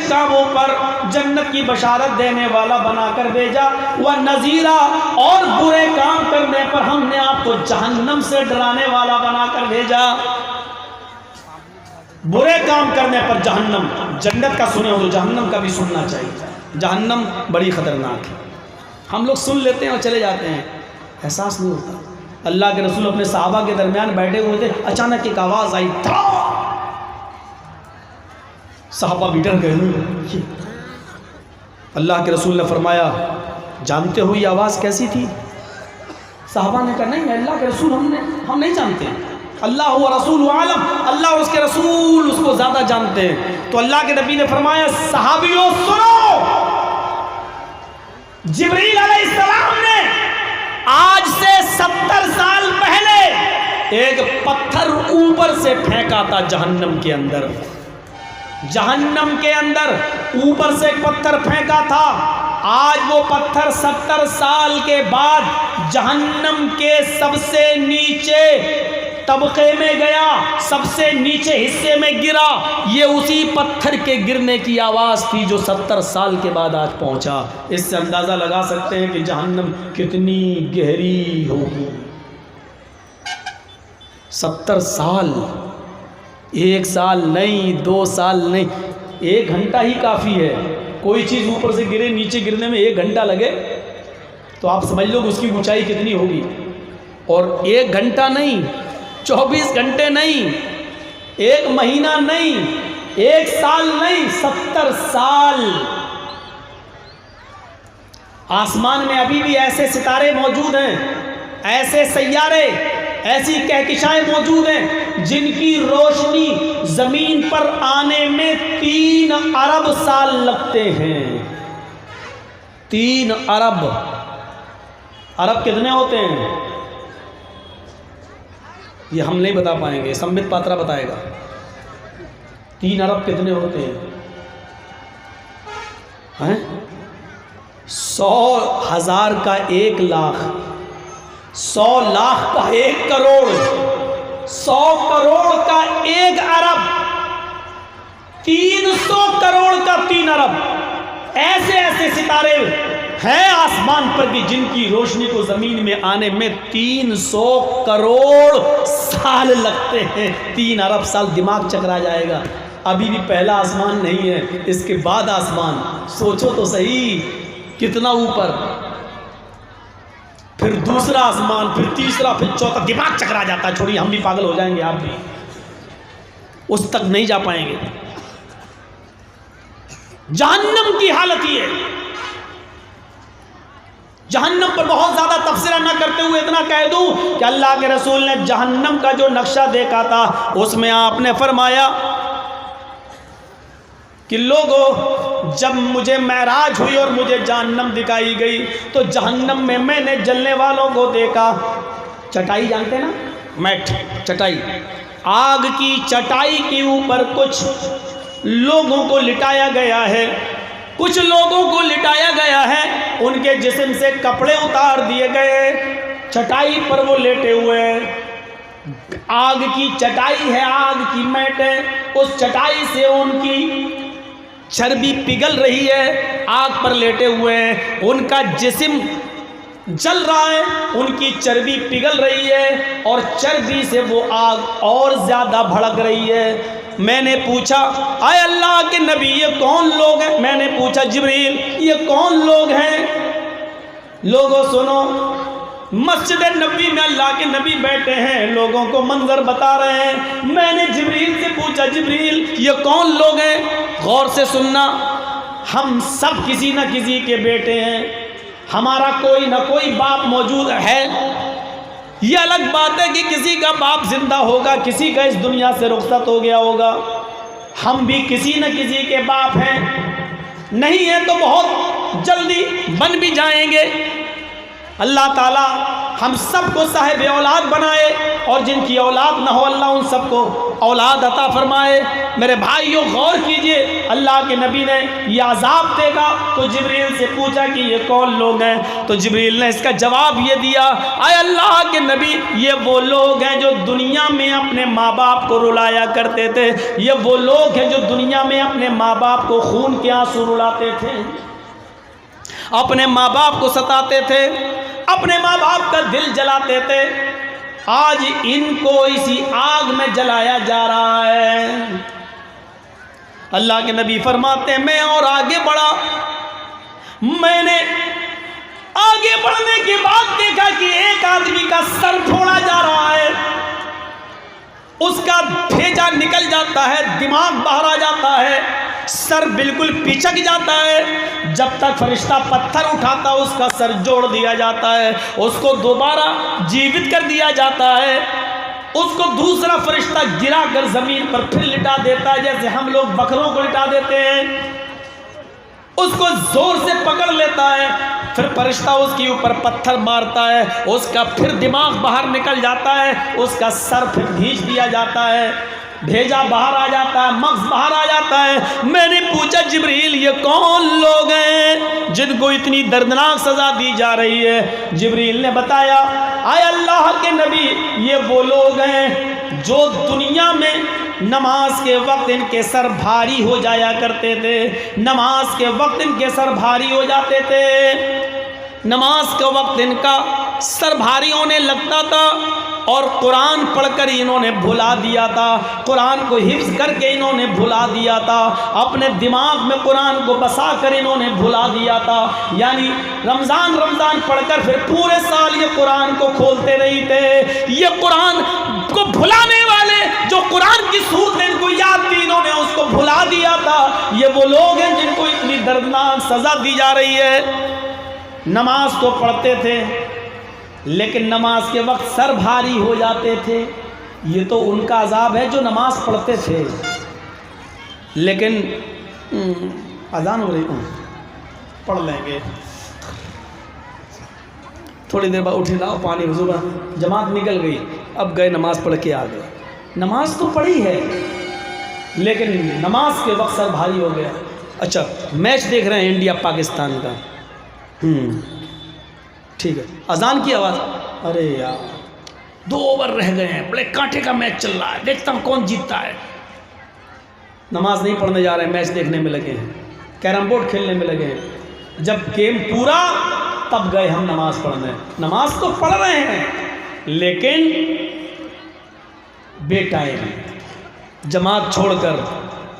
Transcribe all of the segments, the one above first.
کاموں پر جنت کی بشارت دینے والا بنا کر بھیجا، وَنَذِيرًا، اور برے کام کرنے پر ہم نے آپ کو جہنم سے ڈرانے والا بنا کر بھیجا۔ برے کام کرنے پر جہنم، جنت کا سنے ہو تو جہنم کا بھی سننا چاہیے۔ جہنم بڑی خطرناک ہے، ہم لوگ سن لیتے ہیں اور چلے جاتے ہیں، احساس نہیں ہوتا۔ اللہ کے رسول اپنے صحابہ کے درمیان بیٹھے ہوئے تھے، اچانک ایک آواز آئی، صحابہ بھی ڈر گئے۔ اللہ کے رسول نے فرمایا جانتے ہو یہ آواز کیسی تھی؟ صحابہ نے کہا نہیں اللہ کے رسول ہم نہیں جانتے، اللہ و رسول عالم، اللہ اور اس کے رسول اس کو زیادہ جانتے ہیں۔ تو اللہ کے نبی نے فرمایا صحابیوں سنو، جبریل علیہ السلام نے آج سے 70 سال پہلے ایک پتھر اوپر سے پھینکا تھا جہنم کے اندر، جہنم کے اندر اوپر سے ایک پتھر پھینکا تھا۔ آج وہ پتھر 70 سال کے بعد جہنم کے سب سے نیچے طبقے میں گیا، سب سے نیچے حصے میں گرا۔ یہ اسی پتھر کے گرنے کی آواز تھی جو 70 سال کے بعد آج پہنچا۔ اس سے اندازہ لگا سکتے ہیں کہ جہنم کتنی گہری ہوگی۔ 70 سال، 1 سال نہیں، 2 سال نہیں، 1 گھنٹہ ہی کافی ہے۔ کوئی چیز اوپر سے گرے، نیچے گرنے میں 1 گھنٹہ لگے تو آپ سمجھ لو کہ اس کی اونچائی کتنی ہوگی۔ اور 1 گھنٹہ نہیں، 24 گھنٹے نہیں، 1 مہینہ نہیں، 1 سال نہیں، 70 سال۔ آسمان میں ابھی بھی ایسے ستارے موجود ہیں، ایسے سیارے، ایسی کہکشائیں موجود ہیں جن کی روشنی زمین پر آنے میں 3 ارب سال لگتے ہیں۔ 3 ارب، ارب کتنے ہوتے ہیں یہ ہم نہیں بتا پائیں گے، سمبت پاترا بتائے گا۔ 3 ارب کتنے ہوتے ہیں؟ 100,000 کا 1 لاکھ، 100 لاکھ کا 1 کروڑ، 100 کروڑ کا 1 ارب، 300 کروڑ کا 3 ارب۔ ایسے ایسے ستارے ہیں آسمان پر بھی جن کی روشنی کو زمین میں آنے میں 300 کروڑ سال لگتے ہیں۔ 3 ارب سال، دماغ چکرا جائے گا۔ ابھی بھی پہلا آسمان نہیں ہے، اس کے بعد آسمان، سوچو تو صحیح کتنا اوپر، پھر دوسرا آسمان، پھر تیسرا، پھر چوتھا، دماغ چکرا جاتا ہے۔ چھوڑیے ہم بھی پاگل ہو جائیں گے، آپ بھی اس تک نہیں جا پائیں گے۔ جہنم کی حالت یہ ہے۔ جہنم پر بہت زیادہ تبصرہ نہ کرتے ہوئے اتنا کہہ دوں کہ اللہ کے رسول نے جہنم کا جو نقشہ دیکھا تھا اس میں آپ نے فرمایا کہ لوگوں، جب مجھے معراج ہوئی اور مجھے جہنم دکھائی گئی تو جہنم میں نے جلنے والوں کو دیکھا۔ چٹائی جانتے نا، میٹ، چٹائی، آگ کی چٹائی کے اوپر کچھ لوگوں کو لٹایا گیا ہے، کچھ لوگوں کو لٹایا گیا ہے، ان کے جسم سے کپڑے اتار دیے گئے، چٹائی پر وہ لیٹے ہوئے ہیں۔ آگ کی چٹائی ہے، آگ کی میٹ ہے، اس چٹائی سے ان کی چربی پگھل رہی ہے، آگ پر لیٹے ہوئے ہیں، ان کا جسم جل رہا ہے، ان کی چربی پگھل رہی ہے اور چربی سے وہ آگ اور زیادہ بھڑک رہی ہے۔ میں نے پوچھا اے اللہ کے نبی یہ کون لوگ ہیں؟ میں نے پوچھا جبریل یہ کون لوگ ہیں؟ لوگوں سنو، مسجد نبی میں اللہ کے نبی بیٹھے ہیں، لوگوں کو منظر بتا رہے ہیں۔ میں نے جبریل سے پوچھا جبریل یہ کون لوگ ہیں؟ غور سے سننا، ہم سب کسی نہ کسی کے بیٹے ہیں، ہمارا کوئی نہ کوئی باپ موجود ہے۔ یہ الگ بات ہے کہ کسی کا باپ زندہ ہوگا، کسی کا اس دنیا سے رخصت ہو گیا ہوگا، ہم بھی کسی نہ کسی کے باپ ہیں، نہیں ہے تو بہت جلدی بن بھی جائیں گے۔ اللہ تعالیٰ ہم سب کو صاحب اولاد بنائے، اور جن کی اولاد نہ ہو اللہ ان سب کو اولاد عطا فرمائے۔ میرے بھائیوں غور کیجئے، اللہ کے نبی نے یہ عذاب دیکھا تو جبریل سے پوچھا کہ یہ کون لوگ ہیں؟ تو جبریل نے اس کا جواب یہ دیا، اے اللہ کے نبی، یہ وہ لوگ ہیں جو دنیا میں اپنے ماں باپ کو رلایا کرتے تھے، یہ وہ لوگ ہیں جو دنیا میں اپنے ماں باپ کو خون کے آنسو رلاتے تھے، اپنے ماں باپ کو ستاتے تھے، اپنے ماں باپ کا دل جلاتے تھے۔ آج ان کو اسی آگ میں جلایا جا رہا ہے۔ اللہ کے نبی فرماتے ہیں میں اور آگے بڑھا، میں نے آگے بڑھنے کے بعد دیکھا کہ ایک آدمی کا سر پھوڑا جا رہا ہے، اس کا بھیجا نکل جاتا ہے، دماغ باہر آ جاتا ہے، سر بالکل پچک جاتا ہے۔ جب تک فرشتہ پتھر اٹھاتا اس کا سر جوڑ دیا جاتا ہے، اس کو دوبارہ جیوت کر دیا جاتا ہے، اس کو دوسرا فرشتہ گرا کر زمین پر پھر لٹا دیتا ہے، جیسے ہم لوگ بکروں کو لٹا دیتے ہیں، اس کو زور سے پکڑ لیتا ہے، پھر فرشتہ اس کے اوپر پتھر مارتا ہے، اس کا پھر دماغ باہر نکل جاتا ہے، اس کا سر پھر کھینچ دیا جاتا ہے، بھیجا باہر آ جاتا ہے، مغز باہر آ جاتا ہے۔ میں نے پوچھا جبریل یہ کون لوگ ہیں جن کو اتنی دردناک سزا دی جا رہی ہے؟ جبریل نے بتایا، اے اللہ کے نبی، یہ وہ لوگ ہیں جو دنیا میں نماز کے وقت ان کے سر بھاری ہو جایا کرتے تھے، نماز کے وقت ان کے سر بھاری ہو جاتے تھے، نماز کے وقت ان کا سر بھاری ہونے لگتا تھا، اور قرآن پڑھ کر انہوں نے بھلا دیا تھا، قرآن کو حفظ کر کے انہوں نے بھلا دیا تھا، اپنے دماغ میں قرآن کو بسا کر انہوں نے بھلا دیا تھا، یعنی رمضان پڑھ کر پھر پورے سال یہ قرآن کو کھولتے نہیں تھے۔ یہ قرآن کو بھلانے والے جو قرآن کی صورتیں ان کو یاد تھی، انہوں نے اس کو بھلا دیا تھا۔ یہ وہ لوگ ہیں جن کو اتنی دردناک سزا دی جا رہی ہے۔ نماز تو پڑھتے تھے لیکن نماز کے وقت سر بھاری ہو جاتے تھے، یہ تو ان کا عذاب ہے جو نماز پڑھتے تھے، لیکن اذان ہو رہی پڑھ لیں گے تھوڑی دیر بعد، اٹھے لاؤ پانی وضو کا، جماعت نکل گئی، اب گئے نماز پڑھ کے آ گئے، نماز تو پڑھی ہے لیکن نماز کے وقت سر بھاری ہو گیا۔ اچھا میچ دیکھ رہے ہیں انڈیا پاکستان کا، ٹھیک ہے، اذان کی آواز، ارے یار 2 اوور رہ گئے ہیں، بڑے کانٹے کا میچ چل رہا ہے، دیکھتا ہوں کون جیتتا ہے۔ نماز نہیں پڑھنے جا رہے ہیں، میچ دیکھنے میں لگے ہیں، کیرم بورڈ کھیلنے میں لگے ہیں، جب گیم پورا تب گئے ہم نماز پڑھنے۔ نماز تو پڑھ رہے ہیں لیکن بے ٹائم، جماعت چھوڑ کر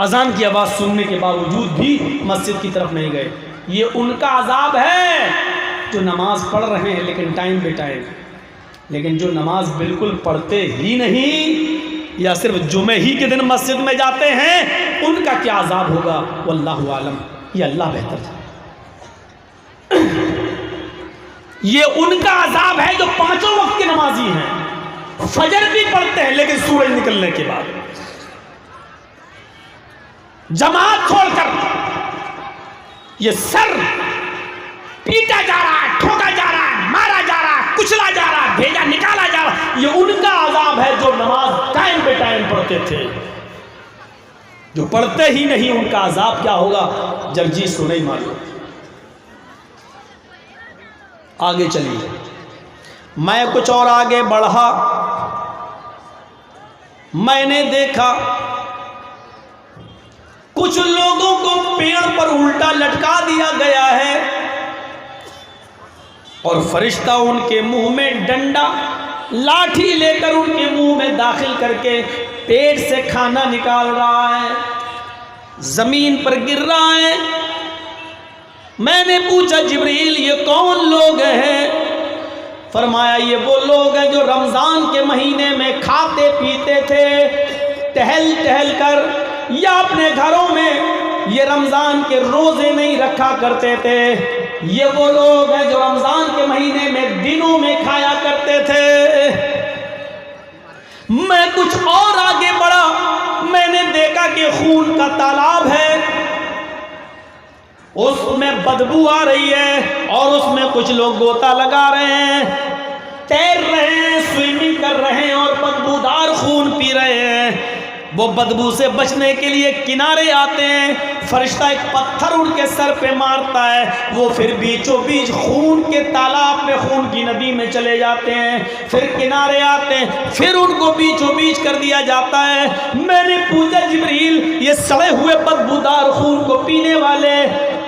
اذان کی آواز سننے کے باوجود بھی مسجد کی طرف نہیں گئے۔ یہ ان کا عذاب ہے جو نماز پڑھ رہے ہیں لیکن ٹائم بے ٹائم، لیکن جو نماز بالکل پڑھتے ہی نہیں یا صرف جمعے ہی کے دن مسجد میں جاتے ہیں، ان کا کیا عذاب ہوگا واللہ عالم، یہ اللہ بہتر ہے۔ یہ ان کا عذاب ہے جو 5 وقت کے نمازی ہیں، فجر بھی پڑھتے ہیں لیکن سورج نکلنے کے بعد جماعت چھوڑ کر یہ سر پیٹا جا رہا ہے، ٹھوکا جا رہا ہے، مارا جا رہا ہے، کچلا جا رہا ہے، بھیجا نکالا جا رہا ہے، یہ ان کا عذاب ہے جو نماز ٹائم پہ ٹائم پڑھتے تھے۔ جو پڑھتے ہی نہیں ان کا عذاب کیا ہوگا جگجیت کو نہیں معلوم۔ آگے چلیے، میں کچھ اور آگے بڑھا، میں نے دیکھا کچھ لوگوں کو پیڑ پر الٹا لٹکا دیا گیا ہے اور فرشتہ ان کے منہ میں ڈنڈا لاٹھی لے کر ان کے منہ میں داخل کر کے پیٹ سے کھانا نکال رہا ہے، زمین پر گر رہا ہے۔ میں نے پوچھا جبریل یہ کون لوگ ہیں؟ فرمایا یہ وہ لوگ ہیں جو رمضان کے مہینے میں کھاتے پیتے تھے ٹہل ٹہل کر، یا اپنے گھروں میں یہ رمضان کے روزے نہیں رکھا کرتے تھے۔ یہ وہ لوگ ہیں جو رمضان کے مہینے میں دنوں میں کھایا کرتے تھے۔ میں کچھ اور آگے بڑھا، میں نے دیکھا کہ خون کا تالاب ہے، اس میں بدبو آ رہی ہے اور اس میں کچھ لوگ غوطہ لگا رہے ہیں۔ تیر رہے ہیں، سوئمنگ کر رہے ہیں اور بدبودار خون پی رہے ہیں. وہ بدبو سے بچنے کے لیے کنارے آتے ہیں. فرشتہ ایک پتھر ان کے سر پہ مارتا ہے، وہ پھر بیچوں بیچ خون کے تالاب میں، خون کی ندی میں چلے جاتے ہیں. پھر کنارے آتے ہیں، پھر ان کو بیچوں بیچ کر دیا جاتا ہے. میں نے پوچھا جبریل یہ سڑے ہوئے بدبودار خون کو پینے والے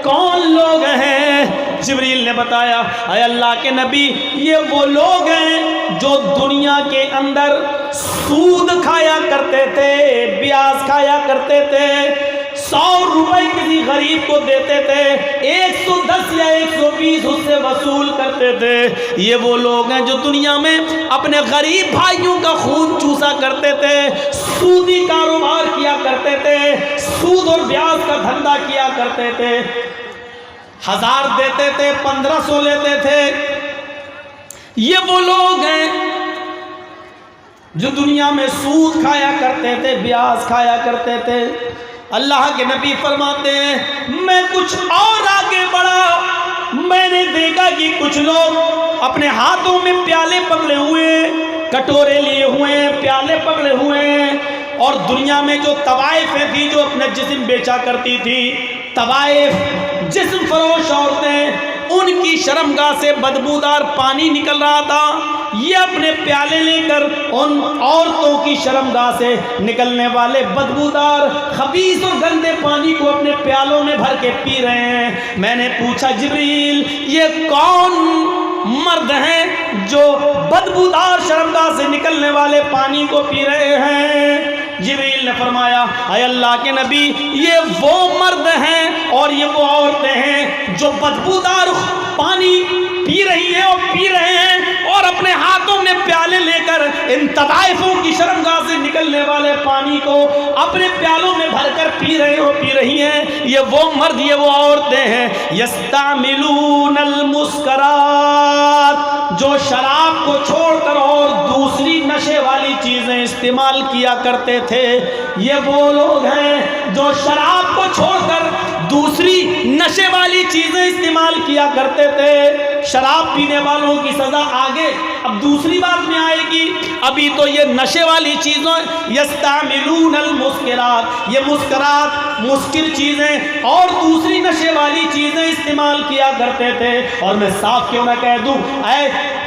کون لوگ ہیں؟ جبریل نے بتایا اے اللہ کے نبی یہ وہ لوگ ہیں جو دنیا کے اندر سود کھایا کرتے تھے، بیاج کھایا کرتے تھے، 100 روپے کسی غریب کو دیتے تھے، 110 یا 120 اس سے وصول کرتے تھے. یہ وہ لوگ ہیں جو دنیا میں اپنے غریب بھائیوں کا خون چوسا کرتے تھے، سودی کاروبار کیا کرتے تھے، سود اور بیاج کا دھندا کیا کرتے تھے. 1000 دیتے تھے، 1500 لیتے تھے. یہ وہ لوگ ہیں جو دنیا میں سود کھایا کرتے تھے، بیاج کھایا کرتے تھے. اللہ کے نبی فرماتے ہیں میں کچھ اور آگے بڑھا، میں نے دیکھا کہ کچھ لوگ اپنے ہاتھوں میں پیالے پکڑے ہوئے، کٹورے لیے ہوئے ہیں، پیالے پکڑے ہوئے ہیں، اور دنیا میں جو طوائفیں تھی جو اپنے جسم بیچا کرتی تھی، طوائف جسم فروش عورتیں، ان کی شرمگاہ سے بدبودار پانی نکل رہا تھا. یہ اپنے پیالے لے کر ان عورتوں کی شرمگاہ سے نکلنے والے بدبودار خبیث اور گندے پانی کو اپنے پیالوں میں بھر کے پی رہے ہیں. میں نے پوچھا جبریل یہ کون مرد ہیں جو بدبودار شرمگاہ سے نکلنے والے پانی کو پی رہے ہیں؟ جبریل نے فرمایا اے اللہ کے نبی یہ وہ مرد ہیں اور یہ وہ عورتیں ہیں جو بدبودار پانی پی رہی ہیں اور پی رہے ہیں اور اپنے ہاتھوں میں پیالے لے کر ان طوائفوں کی شرمگاہ سے نکلنے والے پانی کو اپنے پیالوں میں بھر کر پی رہے ہو پی رہی ہیں. یہ وہ مرد یہ وہ عورتیں ہیں یستعملون المسکرات جو شراب کو چھوڑ کر اور دوسری نشے والی چیزیں استعمال کیا کرتے تھے. یہ وہ لوگ ہیں جو شراب کو چھوڑ کر دوسری نشے والی چیزیں استعمال کیا کرتے تھے. شراب پینے والوں کی سزا آگے اب دوسری بات میں آئے گی. ابھی تو یہ نشے والی چیزیں یستعملون المسکرات، یہ مسکرات مسکر چیزیں اور دوسری نشے والی چیزیں استعمال کیا کرتے تھے. اور میں صاف کیوں نہ کہہ دوں اے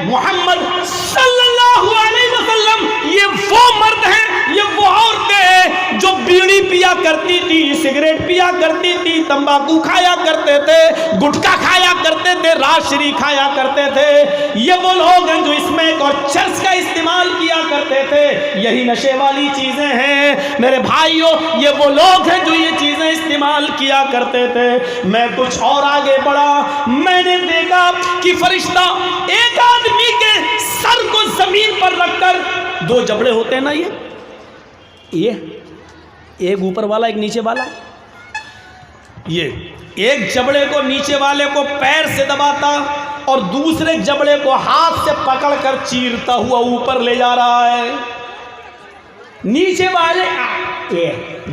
محمد صلی اللہ علیہ وسلم یہ وہ مرد ہیں، یہ وہ عورتیں ہیں جو بیڑی پیا کرتی تھی، سگریٹ پیا کرتی تھی، تمباکو کھایا کرتے تھے، گٹکا کھایا کرتے تھے، راشری کھایا کرتے تھے. یہ وہ لوگ ہیں جو اسمیک اور چرس کا استعمال کیا کرتے تھے. یہی نشے والی چیزیں ہیں میرے بھائیوں، یہ وہ لوگ ہیں جو یہ چیزیں استعمال کیا کرتے تھے. میں کچھ اور آگے بڑھا، میں نے دیکھا کہ فرشتہ ایک آدمی کے سر کو زمین پر رکھ کر، 2 جبڑے ہوتے ہیں نا، یہ ایک اوپر والا ایک نیچے والا، یہ ایک جبڑے کو نیچے والے کو پیر سے دباتا اور دوسرے جبڑے کو ہاتھ سے پکڑ کر چیرتا ہوا اوپر لے جا رہا ہے. نیچے والے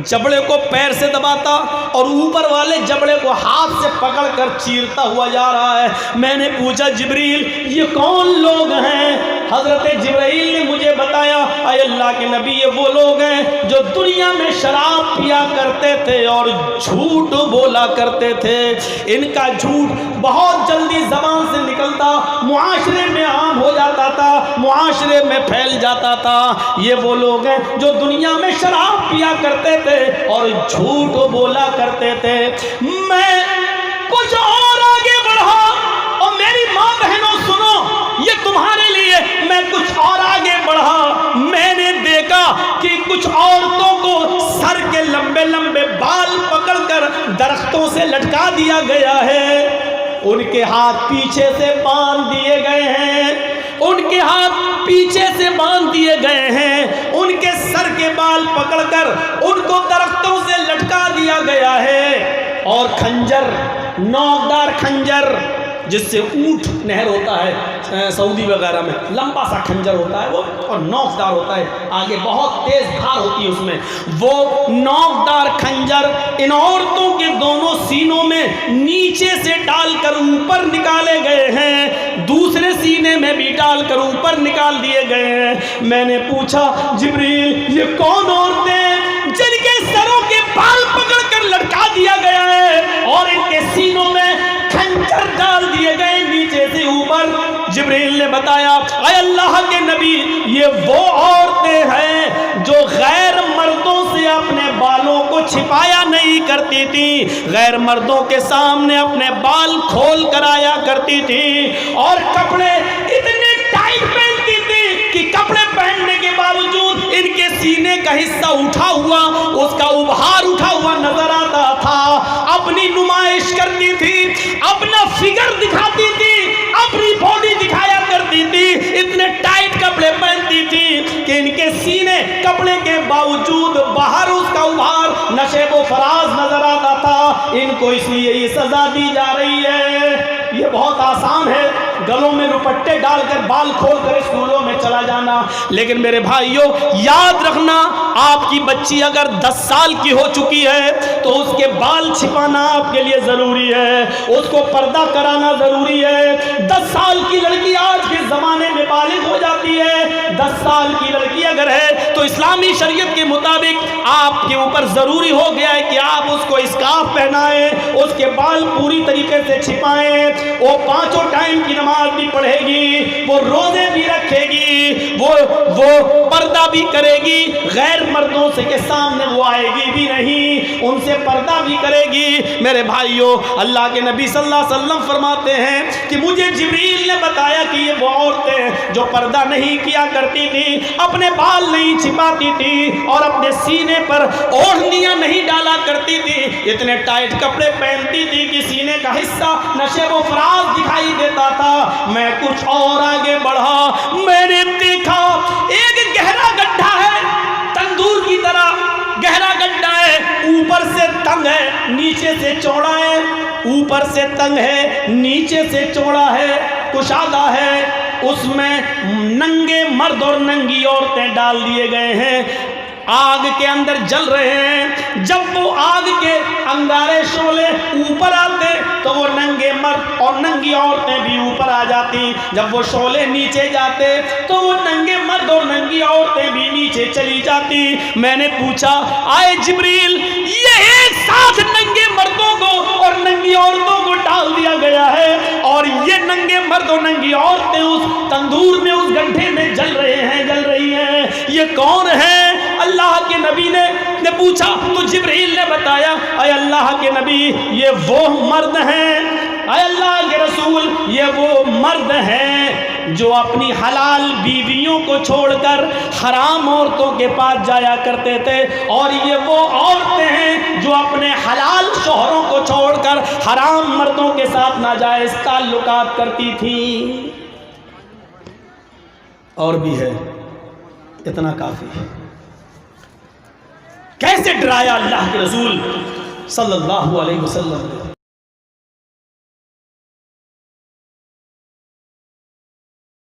جبڑے کو پیر سے دباتا اور اوپر والے جبڑے کو ہاتھ سے پکڑ کر چیرتا ہوا جا رہا ہے. میں نے پوچھا جبریل یہ کون لوگ ہیں؟ حضرت جبرائیل نے مجھے بتایا اے اللہ کے نبی یہ وہ لوگ ہیں جو دنیا میں شراب پیا کرتے تھے اور جھوٹ بولا کرتے تھے. ان کا جھوٹ بہت جلدی زبان سے نکلتا، معاشرے میں عام ہو جاتا تھا، معاشرے میں پھیل جاتا تھا. یہ وہ لوگ ہیں جو دنیا میں شراب پیا کرتے تھے اور جھوٹ بولا کرتے تھے. میں کچھ اور آگے بڑھا اور میری ماں بہنوں سنو یہ تمہارے لیے، میں کچھ اور آگے بڑھا، میں نے دیکھا کہ کچھ عورتوں کو سر کے لمبے لمبے بال پکڑ کر درختوں سے لٹکا دیا گیا ہے. ان کے ہاتھ پیچھے سے باندھ دیے گئے ہیں، ان کے ہاتھ پیچھے سے باندھ دیے گئے ہیں، ان کے سر کے بال پکڑ کر ان کو درختوں سے لٹکا دیا گیا ہے. اور خنجر، نوکدار خنجر جس سے اونٹ نہر ہوتا ہے سعودی وغیرہ میں، لمبا سا خنجر ہوتا ہے وہ اور نوکدار ہوتا ہے، آگے بہت تیز دھار ہوتی ہے اس میں. وہ نوکدار خنجر ان عورتوں کے دونوں سینوں میں نیچے سے ڈال کر اوپر نکالے گئے ہیں، دوسرے سینے میں بھی ڈال کر اوپر نکال دیے گئے ہیں۔ میں نے پوچھا جبریل یہ کون عورتیں جن کے سروں کے بال پکڑ کر لٹکا دیا گیا ہے اور ان کے سینوں میں کھنجر ڈال دیے گئے نیچے سے اوپر؟ جبریل نے بتایا اے اللہ کے نبی یہ وہ عورتیں ہیں جو غیر مردوں سے اپنے بالوں کو چھپایا نہیں کرتی تھی، غیر مردوں کے سامنے اپنے بال کھول کر آیا کرتی تھی اور کپڑے اتنے ٹائٹ پہنتی تھی کہ کپڑے پہننے کے باوجود ان کے سینے کا حصہ اٹھا ہوا، اس کا ابہار اٹھا ہوا نظر آتا تھا، اپنی نمائش کرتی تھی، اپنا فگر دکھاتی تھی، اپنی باڈی دکھایا کرتی تھی، اتنے ٹائٹ کپڑے پہنتی تھی کہ ان کے سینے کپڑے کے باوجود باہر اس کا ابہار نشیب و فراز نظر آتا تھا۔ ان کو اس لیے یہ سزا دی جا رہی ہے۔ یہ بہت آسان ہے گلوں میں دوپٹے ڈال کر بال کھول کر اسکولوں میں چلا جانا، لیکن میرے بھائیوں یاد رکھنا آپ کی بچی اگر 10 سال کی ہو چکی ہے تو اس کے بال چھپانا آپ کے لیے ضروری ہے، اس کو پردہ کرانا ضروری ہے۔ 10 سال کی لڑکی آج کے زمانے میں بالغ ہو جاتی ہے، 10 سال کی لڑکی اگر ہے تو اسلامی شریعت کے مطابق آپ کے اوپر ضروری ہو گیا ہے کہ آپ اس کو اسکارف پہنائیں، اس کے بال پوری طریقے سے چھپائیں، وہ 5 ٹائم کی نماز بھی پڑھے گی، وہ روزے بھی رکھے گی، وہ پردہ بھی کرے گی، غیر مردوں سے کے سامنے وہ آئے گی بھی نہیں، ان سے پردہ بھی کرے گی۔ میرے بھائیوں اللہ کے نبی صلی اللہ علیہ وسلم فرماتے ہیں کہ مجھے جبریل نے بتایا کہ یہ وہ عورتیں جو پردہ نہیں کیا کرتی تھی، اپنے بال نہیں چھپاتی تھی اور اپنے سینے پر اوڑھنیاں نہیں ڈالا کرتی تھی، اتنے ٹائٹ کپڑے پہنتی تھی کہ سینے کا حصہ نشیب و فراز دکھائی دیتا تھا۔ میں کچھ اور آگے بڑھا، میں نے دیکھا ایک گہرا گڈھا ہے، تندور کی طرح گہرا گڈھا ہے، اوپر سے تنگ ہے نیچے سے چوڑا ہے، اوپر سے تنگ ہے نیچے سے چوڑا ہے، کشادہ ہے، اس میں ننگے مرد اور ننگی عورتیں ڈال دیے گئے ہیں، آگ کے اندر جل رہے ہیں۔ جب وہ آگ کے انگارے شعلے اوپر آتے تو وہ ننگے مرد اور ننگی عورتیں بھی اوپر آ جاتی، جب وہ شعلے نیچے جاتے تو وہ ننگے مرد اور ننگی عورتیں بھی نیچے چلی جاتی۔ میں نے پوچھا آئے جبریل یہ ایک ساتھ ننگے مردوں کو اور ننگی عورتوں کو ڈال دیا گیا ہے اور یہ ننگے مرد اور ننگی عورتیں اس تندور میں اس گڈھے میں جل رہے ہیں، جل رہی ہیں، یہ کون ہے؟ اللہ کے نبی نے پوچھا تو جبریل نے بتایا اے اللہ کے نبی یہ وہ مرد ہیں، اے اللہ کے رسول یہ وہ مرد ہیں جو اپنی حلال بیویوں کو چھوڑ کر حرام عورتوں کے پاس جایا کرتے تھے، اور یہ وہ عورتیں ہیں جو اپنے حلال شوہروں کو چھوڑ کر حرام مردوں کے ساتھ ناجائز تعلقات کرتی تھیں۔ اور بھی ہے، اتنا کافی ہے۔ کیسے ڈرایا اللہ کے رسول صلی اللہ علیہ وسلم نے۔